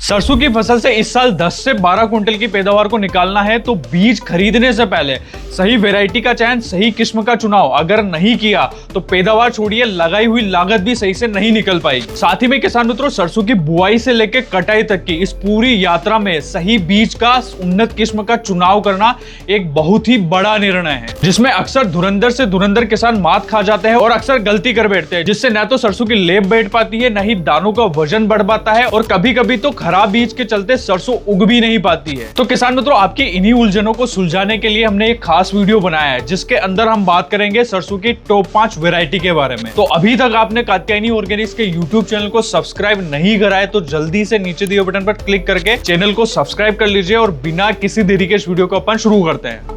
सरसों की फसल से इस साल 10 से 12 कुंटल की पैदावार को निकालना है तो बीज खरीदने से पहले सही वैरायटी का चयन, सही किस्म का चुनाव अगर नहीं किया तो पैदावार छोड़िए लगाई हुई लागत भी सही से नहीं निकल पाएगी। साथ ही में किसान मित्रों, सरसों की बुआई से लेकर कटाई तक की इस पूरी यात्रा में सही बीज का, उन्नत किस्म का चुनाव करना एक बहुत ही बड़ा निर्णय है, जिसमें अक्सर धुरंधर से धुरंधर किसान मात खा जाते हैं और अक्सर गलती कर बैठते हैं, जिससे न तो सरसों की लेब बैठ पाती है, न ही दानों का वजन बढ़ पाता है और कभी कभी तो खराब बीज के चलते सरसों उग भी नहीं पाती है। तो किसान मित्रों, आपकी इन्हीं उलझनों को सुलझाने के लिए हमने एक खास वीडियो बनाया है, जिसके अंदर हम बात करेंगे सरसों की टॉप 5 वैरायटी के बारे में। तो अभी तक आपने कात्यायनी ऑर्गेनिक्स के यूट्यूब चैनल को सब्सक्राइब नहीं करा है तो जल्दी से नीचे दिए बटन पर क्लिक करके चैनल को सब्सक्राइब कर लीजिए और बिना किसी देरी के इस वीडियो को अपन शुरू करते हैं।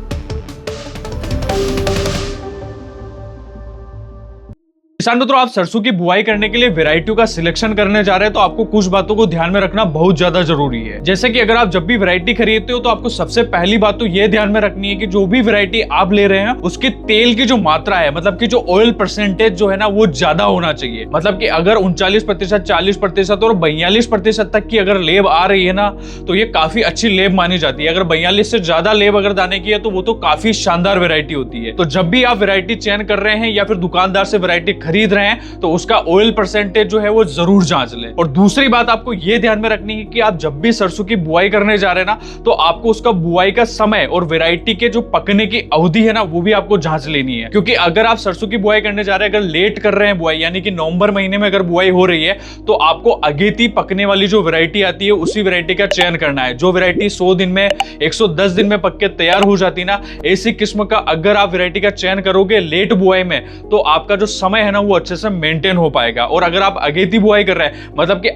किसान मित्रों, आप सरसों की बुआई करने के लिए वैरायटियों का सिलेक्शन करने जा रहे हैं तो आपको कुछ बातों को ध्यान में रखना बहुत ज्यादा जरूरी है। जैसे कि अगर आप जब भी वैरायटी खरीदते हो तो आपको सबसे पहली बात तो यह ध्यान में रखनी है कि जो भी वैरायटी आप ले रहे हैं उसके तेल की जो मात्रा है, मतलब कि जो ऑयल परसेंटेज जो है ना, वो ज्यादा होना चाहिए। मतलब कि अगर 39%, 40% और 42% तक की अगर लेब आ रही है ना, तो ये काफी अच्छी लेब मानी जाती है। अगर 42 से ज्यादा लेब अगर दाने की है तो वो तो काफी शानदार वैरायटी होती है। तो जब भी आप वैरायटी चयन कर रहे हैं या फिर दुकानदार से वैरायटी खरीद रहे हैं तो उसका ऑयल परसेंटेज जो है वो जरूर जांच लें। और दूसरी बात आपको यह ध्यान में रखनी है कि आप जब भी सरसों की बुआई करने जा रहे हैं ना, तो आपको उसका बुआई का समय और वैरायटी के जो पकने की अवधि है ना, वो भी आपको जांच लेनी है। क्योंकि अगर आप सरसों की बुआई करने जा रहे हैं, अगर लेट कर रहे हैं बुआई, यानी कि नवंबर महीने में अगर बुआई हो रही है, तो आपको अगेती पकने वाली जो वैरायटी आती है उसी वैरायटी का चयन करना है। जो वैरायटी 100 दिन में, 110 दिन में पक के तैयार हो जाती ना, ऐसी किस्म का अगर आप वैरायटी का चयन करोगे लेट बुआई में, तो आपका जो समय है ना वो अच्छे से मेंटेन हो पाएगा। और अगर आप अगेती बुआई कर रहे हैं, मतलब कि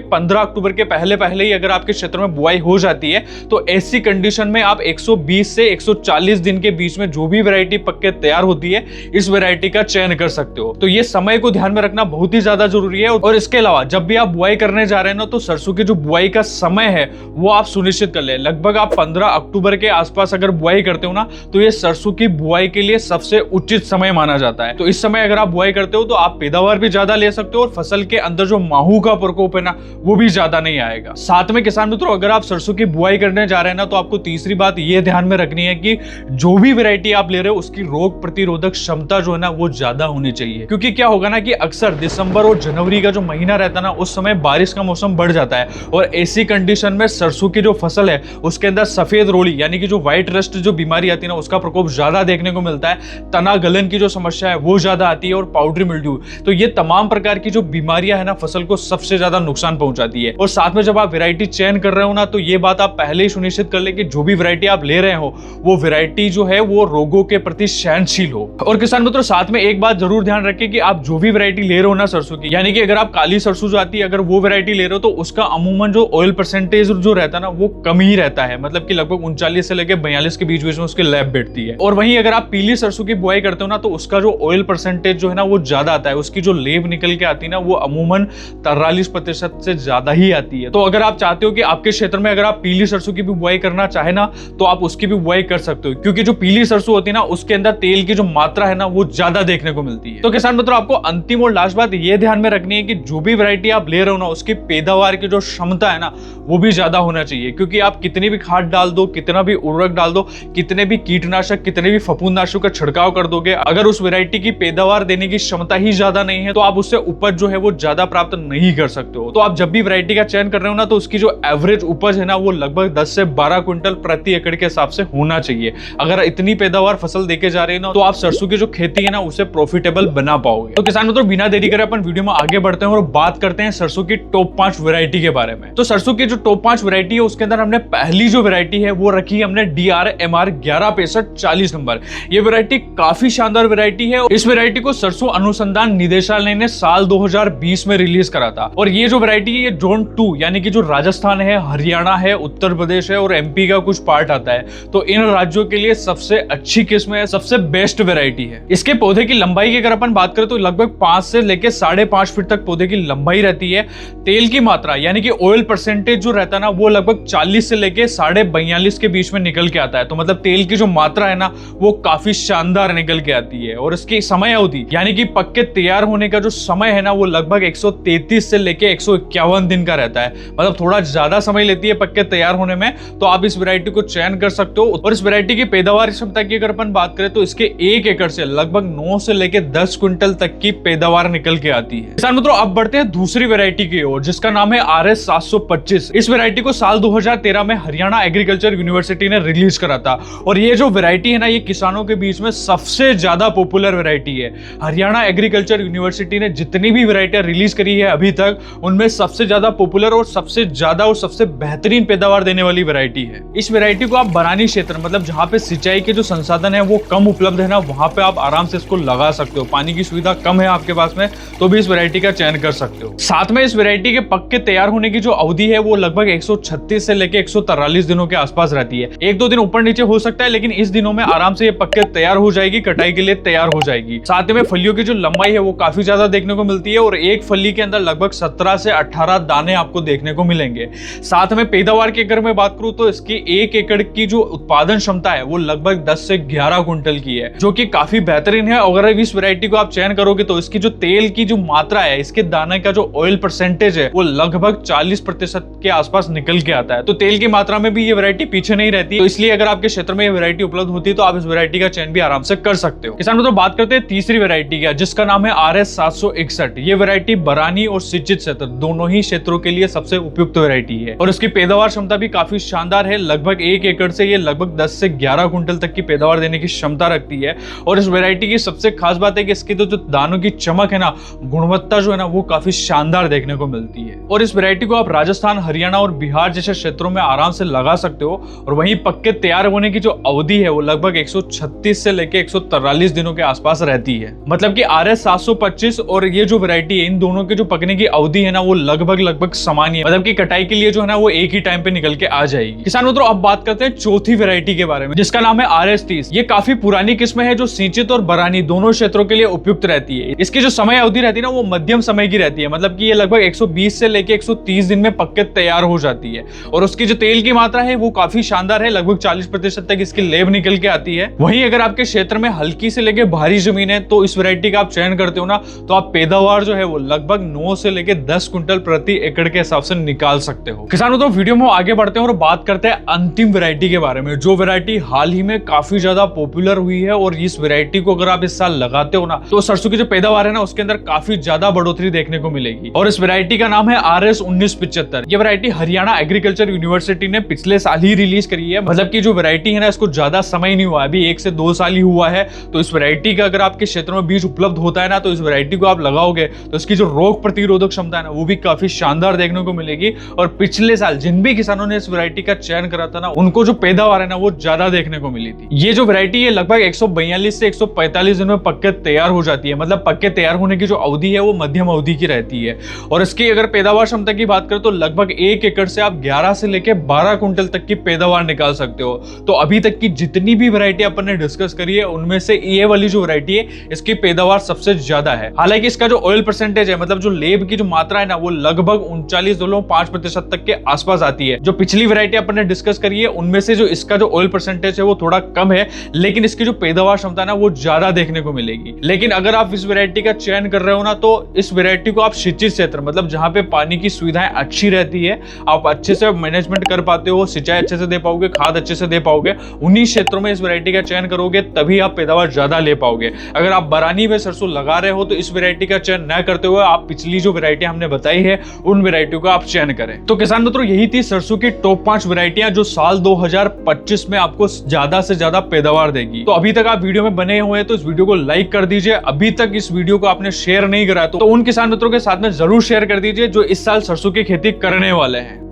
15 अक्टूबर के पहले ही अगर आपके क्षेत्र में बुआई हो जाती है, तो ऐसी कंडीशन में आप 120 से 140 दिन के बीच में जो भी वैरायटी पक के तैयार होती है, इस वैरायटी का चयन कर सकते हो। तो ये समय को ध्यान में रखना बहुत ही ज्यादा जरूरी है। और इसके अलावा जब भी आप बुआई करने जा रहे हैं ना, तो सरसों की जो बुआई का समय है वो आप सुनिश्चित कर ले। लगभग आप 15 अक्टूबर के आसपास अगर बुआई करते हो ना, तो ये सरसों की बुआई के लिए सबसे उचित समय माना जाता है। तो इस समय अगर आप बुआई करते हो तो आप पैदावार भी ज्यादा ले सकते हो और फसल के अंदर जो माहू का प्रकोप है ना, वो भी ज्यादा नहीं आएगा। साथ में किसान मित्रों, अगर आप सरसों की बुआई करने जा रहे हैं ना, तो आपको तीसरी बात ये ध्यान में रखनी है कि जो भी वैरायटी आप ले रहे हो उसकी रोग प्रतिरोधक क्षमता जो है ना, वो ज्यादा होनी चाहिए। क्योंकि क्या होगा ना कि अक्सर दिसंबर और जनवरी का जो महीना रहता है ना, उस समय बारिश का मौसम बढ़ जाता है और ऐसी कंडीशन में सरसों की जो फसल है उसके अंदर सफेद रोड़ी यानी कि जो व्हाइट रस्ट जो बीमारी आती है ना, उसका प्रकोप ज्यादा देखने को मिलता है। तना गलन की जो समस्या है वो ज्यादा आती है और पाउडरी मिल्ड्यू, तो ये तमाम प्रकार की जो बीमारियां है ना, फसल को सबसे ज्यादा नुकसान पहुंचाती है। और साथ में जब आप वैरायटी चयन कर रहे हो ना, तो ये बात आप पहले ही सुनिश्चित कर ले कि जो भी वैरायटी आप ले रहे हो वो वैरायटी जो है वो रोगों के प्रति सहनशील हो। और किसान मित्रों, साथ में एक बात जरूर ध्यान रखें कि आप जो भी वैरायटी ले रहे हो ना सरसों की, यानी कि अगर आप काली सरसों जो आती है अगर वो वैरायटी ले रहे हो, तो उसका अमूमन जो ऑयल परसेंटेज जो रहता है ना, वो कम ही रहता है। मतलब कि लगभग 39 से लेकर 42 के बीच में उसकी लैब बैठती है। और वहीं अगर आप पीली सरसों की बुआई करते हो ना, तो उसका जो ऑयल परसेंटेज जो है ना वो ज्यादा आता है। उसकी जो लेब निकल के आती है ना, वो अमूमन 43% से ज्यादा ही आती है। तो अगर आप चाहते हो कि आपके क्षेत्र में अगर आप पीली सरसों की भी बुआई करना चाहे ना, तो आप उसकी भी बुआई कर सकते हो। क्योंकि जो पीली सरसों होती है ना, उसके अंदर तेल की जो मात्रा है ना, वो ज्यादा देखने को मिलती है। तो किसान मित्रों, आपको अंतिम और लास्ट बात ये ध्यान में रखनी है कि जो भी वैरायटी आप ले रहे हो ना, उसकी पैदावार की जो क्षमता है ना, वो भी ज्यादा होना चाहिए। क्योंकि आप कितनी भी खाद डाल दो, कितना भी उर्वरक डाल दो, कितने भी कीटनाशक, कितने भी फफूंदनाशक का छिड़काव कर दोगे, अगर उस वैरायटी की पैदावार देने की क्षमता ही ज्यादा नहीं है, तो आप उससे उपज जो है वो ज्यादा प्राप्त नहीं कर सकते हो। तो आप जब भी वैरायटी का चयन कर रहे हो ना, तो उसकी जो एवरेज उपज है ना, वो लगभग 10 से 12 क्विंटल प्रति एकड़ के हिसाब से होना चाहिए। अगर इतनी पैदावार फसल देके जा रहे हैं ना, तो आप सरसों की जो खेती है ना, उसे प्रॉफिटेबल बना पाओगे। तो किसान मित्रों, बिना देरी करे अपन वीडियो में आगे बढ़ते हैं और बात करते हैं सरसों की टॉप 5 वैरायटी के बारे में। तो सरसों की जो टॉप 5 वैरायटी है, उसके अंदर हमने पहली जो वैरायटी है वो रखी हमने DRMR 1165-40 नंबर। ये वैरायटी काफी शानदार वैरायटी है। इस वैरायटी को सरसों अनुसंधान निदेशालय ने साल 2020 में रिलीज करा था। और ये जो वैरायटी है, ये जोन 2 यानी कि जो राजस्थान है, हरियाणा है, उत्तर प्रदेश है और MP का कुछ पार्ट आता है, तो इन राज्यों के लिए सबसे अच्छी किस्म है, सबसे बेस्ट वैरायटी है। इसके पौधे की लंबाई की अगर अपन बात करें तो लगभग 5 से लेकर 5.5 फीट तक पौधे की लंबाई रहती है। तेल की मात्रा यानी कि ऑयल परसेंटेज जो रहता है ना, वो लगभग 40 से लेकर 42.5 के बीच में निकल के आता है। तो मतलब तेल की जो मात्रा है ना, वो काफी शानदार निकल के आती है। और इसकी समय अवधि यानी की पक के तैयार होने का जो समय है ना वो लगभग 133 से लेके 151 दिन का रहता है। मतलब थोड़ा ज्यादा समय लेती है पक के तैयार होने में, तो आप इस वैरायटी को चयन कर सकते हो। और इस वैरायटी की पैदावार क्षमता की अगर अपन बात करें तो इसके 1 एकड़ से लगभग 9 से लेके 10 क्विंटल तक की पैदावार निकल के आती है। किसान मित्रों, अब बढ़ते हैं दूसरी वैरायटी की ओर, जिसका नाम है RS 725। इस वैरायटी को साल 2013 में हरियाणा एग्रीकल्चर यूनिवर्सिटी ने रिलीज करा था। और ये जो वैरायटी है ना, ये किसानों के बीच में सबसे ज्यादा पॉपुलर वैरायटी है। हरियाणा एग्रीकल्चर यूनिवर्सिटी ने जितनी भी वैरायटियां रिलीज करी है अभी तक, उनमें सबसे ज्यादा पॉपुलर और सबसे ज्यादा और सबसे बेहतरीन पैदावार देने वाली वैरायटी है। इस वैरायटी को आप बरानी क्षेत्र, मतलब जहां पे सिंचाई के जो संसाधन है वो कम उपलब्ध है ना, वहां पे आप आराम से इसको लगा सकते हो। पानी की सुविधा कम है आपके पास में तो भी इस वैरायटी का चयन कर सकते हो। साथ में इस वैरायटी के पक के तैयार होने की जो अवधि है वो लगभग 136 से लेके 143 दिनों के आसपास रहती है। 1-2 दिन ऊपर नीचे हो सकता है, लेकिन इस दिनों में आराम से ये पक के तैयार हो जाएगी, कटाई के लिए तैयार हो जाएगी। साथ में फलियों की जो लंबाई है वो काफी ज्यादा देखने को मिलती है और एक फली के अंदर लगभग 17 से 18 दाने आपको देखने को मिलेंगे। साथ में पैदावार की अगर मैं बात करूं तो इसकी 1 एकड़ की जो उत्पादन क्षमता है वो लगभग 10 से 11 क्विंटल की है, जो कि काफी बेहतरीन है। अगर इस वैरायटी को आप चयन करोगे तो इसकी जो तेल की जो मात्रा है, इसके दाने का जो ऑयल परसेंटेज है वो लगभग 40% के आसपास निकल के आता है। तो तेल की मात्रा में भी ये वैरायटी पीछे नहीं रहती। तो इसलिए अगर आपके क्षेत्र में ये वैरायटी उपलब्ध होती है तो आप इस वैरायटी का चयन भी आराम से कर सकते हो। किसान मित्रों, बात करते हैं तीसरी वैरायटी का, जिसका नाम है RS 761। ये वैरायटी बरानी और सिंचित क्षेत्र दोनों ही क्षेत्रों के लिए सबसे उपयुक्त वैरायटी है और इसकी पैदावार क्षमता भी काफी शानदार है। लगभग 1 एकड़ से ये लगभग 10 से 11 क्विंटल तक की पैदावार देने की क्षमता रखती है। और इस वैरायटी की सबसे खास बात है कि इसकी जो दानों की चमक है ना, गुणवत्ता जो है ना, वो काफी शानदार देखने को मिलती है। और इस वैरायटी को आप राजस्थान, हरियाणा और बिहार जैसे क्षेत्रों में आराम से लगा सकते हो। और वहीं पक के तैयार होने की जो अवधि है वो लगभग 136 से लेके 143 दिनों के आसपास रहती है। मतलब कि RS 725 और ये जो वैरायटी है, इन दोनों के जो पकने की अवधि है ना वो लगभग समान है। मतलब कि कटाई के लिए जो है ना वो एक ही टाइम पे निकल के आ जाएगी। किसान मित्रों, अब बात करते हैं चौथी वैरायटी के बारे में, जिसका नाम है RS 30। ये काफी पुरानी किस्म है जो सिंचित और बरानी दोनों क्षेत्रों के लिए उपयुक्त रहती है। इसकी जो समय अवधि रहती है ना वो मध्यम समय की रहती है। मतलब कि ये लगभग 120 से लेके 130 दिन में पक के तैयार हो जाती है। और उसकी जो तेल की मात्रा है वो काफी शानदार है, लगभग 40% तक इसकी लेब निकल के आती है। वहीं अगर आपके क्षेत्र में हल्की से लेके भारी जमीन है तो इस वैरायटी का आप चयन करते हो ना, तो आप पैदावार जो है वो लगभग 9 से लेके 10 क्विंटल प्रति एकड़ के हिसाब से निकाल सकते हो। किसानों, तो वीडियो में आगे बढ़ते हैं और बात करते हैं अंतिम वैरायटी के बारे में, जो वैरायटी हाल ही में काफी ज्यादा पॉपुलर हुई है। और इस वैरायटी को अगर आप इस साल लगाते हो ना, तो सरसों की जो पैदावार है ना उसके अंदर काफी ज्यादा बढ़ोतरी देखने को मिलेगी। और इस वैरायटी का नाम है RS 1975। ये वैरायटी हरियाणा एग्रीकल्चर यूनिवर्सिटी ने पिछले साल ही रिलीज करी है। मतलब की जो वैरायटी है ना, इसको ज्यादा समय नहीं हुआ, अभी 1 से 2 साल ही हुआ है। तो इस वैरायटी का अगर आपके क्षेत्र में बीज उपलब्ध होता है ना, तो इस वैरायटी को आप लगाओगे तो इसकी जो रोग प्रतिरोधक क्षमता है ना वो भी काफी शानदार देखने को मिलेगी। और पिछले साल जिन भी किसानों ने इस वैरायटी का चयन करा था ना, उनको जो पैदावार है ना वो ज्यादा देखने को मिली थी। ये जो वैरायटी है लगभग 142 से 145 दिन में पक के तैयार हो जाती है। मतलब पक के तैयार होने की जो अवधि है वो मध्यम अवधि की रहती है। और इसकी अगर पैदावार क्षमता की बात करें तो लगभग 1 एकड़ से आप 11 से लेके 12 क्विंटल तक की पैदावार निकाल सकते हो। तो अभी तक की जितनी भी वैरायटी अपन ने डिस्कस करी है उनमें से ये वाली जो वैरायटी है इसकी पैदावार सबसे ज्यादा है। हालांकि इसका जो ऑयल परसेंटेज है, मतलब जो लेब की जो मात्रा है ना, वो लगभग 39.5% तक के आसपास आती है। जो पिछली वैरायटी अपन ने डिस्कस करी है उनमें से जो इसका जो ऑयल परसेंटेज है वो थोड़ा कम है, लेकिन इसकी जो पैदावार क्षमता है ना वो ज्यादा देखने को मिलेगी। लेकिन अगर आप इस वैरायटी का चयन कर रहे हो ना, तो इस वैरायटी को आप सिंचित क्षेत्र, मतलब जहां पे पानी की सुविधाएं अच्छी रहती है, आप अच्छे से मैनेजमेंट कर पाते हो, सिंचाई अच्छे से दे पाओगे, खाद अच्छे से दे पाओगे, उन्हीं क्षेत्रों में इस वैरायटी का चयन करोगे तभी आप पैदावार ज्यादा ले पाओगे। अगर आप बरानी में सरसों लगा रहे हो तो इस वैरायटी का चयन न करते हुए आप पिछली जो वैरायटी हमने बताई है उन वैरायटियों का आप चयन करें। तो किसान मित्रों, यही थी सरसों की टॉप 5 वैरायटियां जो साल 2025 में आपको ज्यादा से ज्यादा पैदावार देगी। तो अभी तक आप वीडियो में बने हुए हैं तो इस वीडियो को लाइक कर दीजिए। अभी तक इस वीडियो को आपने शेयर नहीं करा तो उन किसान मित्रों के साथ में जरूर शेयर कर दीजिए जो इस साल सरसों की खेती करने वाले हैं।